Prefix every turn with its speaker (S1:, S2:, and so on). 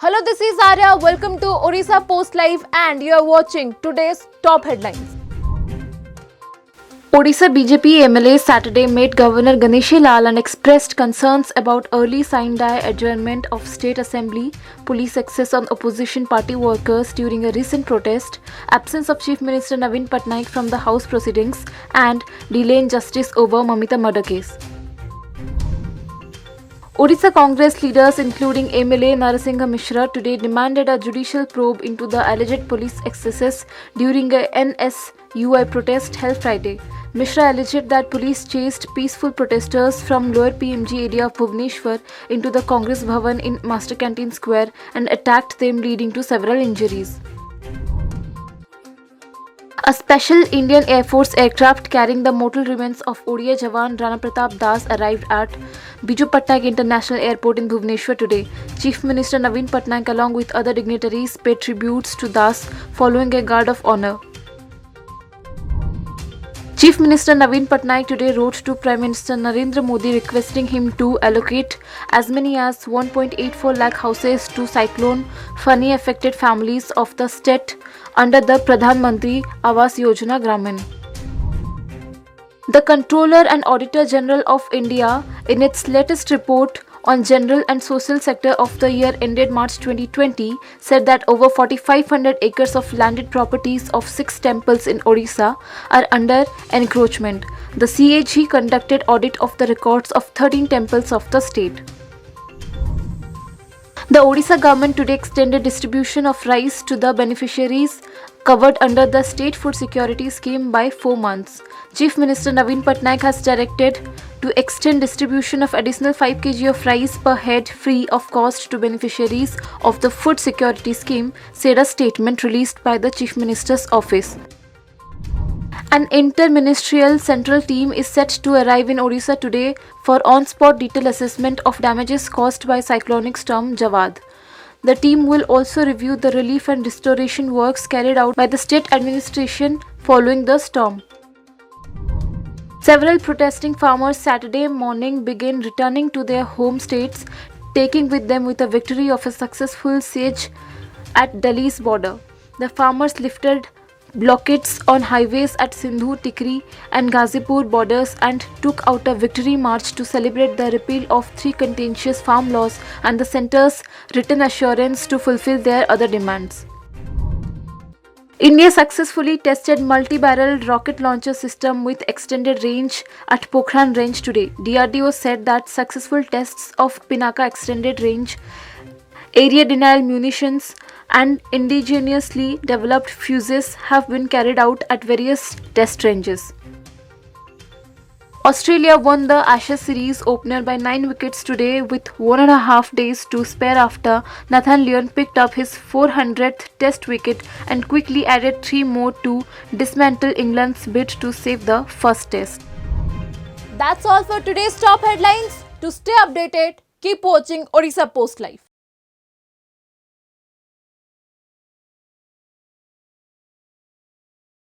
S1: Hello, this is Arya. Welcome to Orissa Post Live and you are watching today's top headlines. Odisha BJP MLA Saturday met Governor Ganeshi Lal and expressed concerns about early sine-die adjournment of State Assembly, police access on opposition party workers during a recent protest, absence of Chief Minister Naveen Patnaik from the House proceedings, and delay in justice over Mamita murder case. Odisha Congress leaders including MLA Narasingha Mishra today demanded a judicial probe into the alleged police excesses during a NSUI protest held Friday. Mishra alleged that police chased peaceful protesters from lower PMG area of Bhubaneswar into the Congress Bhavan in Master Canteen Square and attacked them, leading to several injuries. A special Indian Air Force aircraft carrying the mortal remains of ODI Jawan Rana Pratap Das arrived at Biju Patnaik International Airport in Bhubaneswar today. Chief Minister Naveen Patnaik along with other dignitaries paid tributes to Das following a guard of honor. Chief Minister Naveen Patnaik today wrote to Prime Minister Narendra Modi requesting him to allocate as many as 1.84 lakh houses to cyclone Fani affected families of the state under the Pradhan Mantri Awas Yojana Gramin. The Controller and Auditor General of India, in its latest report on general and social sector of the year ended March 2020, said that over 4,500 acres of landed properties of 6 temples in Odisha are under encroachment. The CAG conducted audit of the records of 13 temples of the state. The Odisha government today extended distribution of rice to the beneficiaries covered under the State Food Security Scheme by 4 months. Chief Minister Naveen Patnaik has directed to extend distribution of additional 5 kg of rice per head free of cost to beneficiaries of the Food Security Scheme, said a statement released by the Chief Minister's office. An interministerial central team is set to arrive in Odisha today for on-spot detailed assessment of damages caused by cyclonic storm Jawad. The team will also review the relief and restoration works carried out by the state administration following the storm. Several protesting farmers Saturday morning began returning to their home states, taking with them a victory of a successful siege at Delhi's border. The farmers lifted blockades on highways at Sindhu, Tikri and Ghazipur borders and took out a victory march to celebrate the repeal of 3 contentious farm laws and the centre's written assurance to fulfill their other demands. India successfully tested multi-barrel rocket launcher system with extended range at Pokhran range today. DRDO said that successful tests of Pinaka extended range, area denial munitions and indigenously developed fuses have been carried out at various test ranges. Australia won the Ashes series opener by 9 wickets today with 1.5 days to spare after Nathan Lyon picked up his 400th test wicket and quickly added 3 more to dismantle England's bid to save the first test. That's all for today's top headlines. To stay updated, keep watching Orissa Post Live.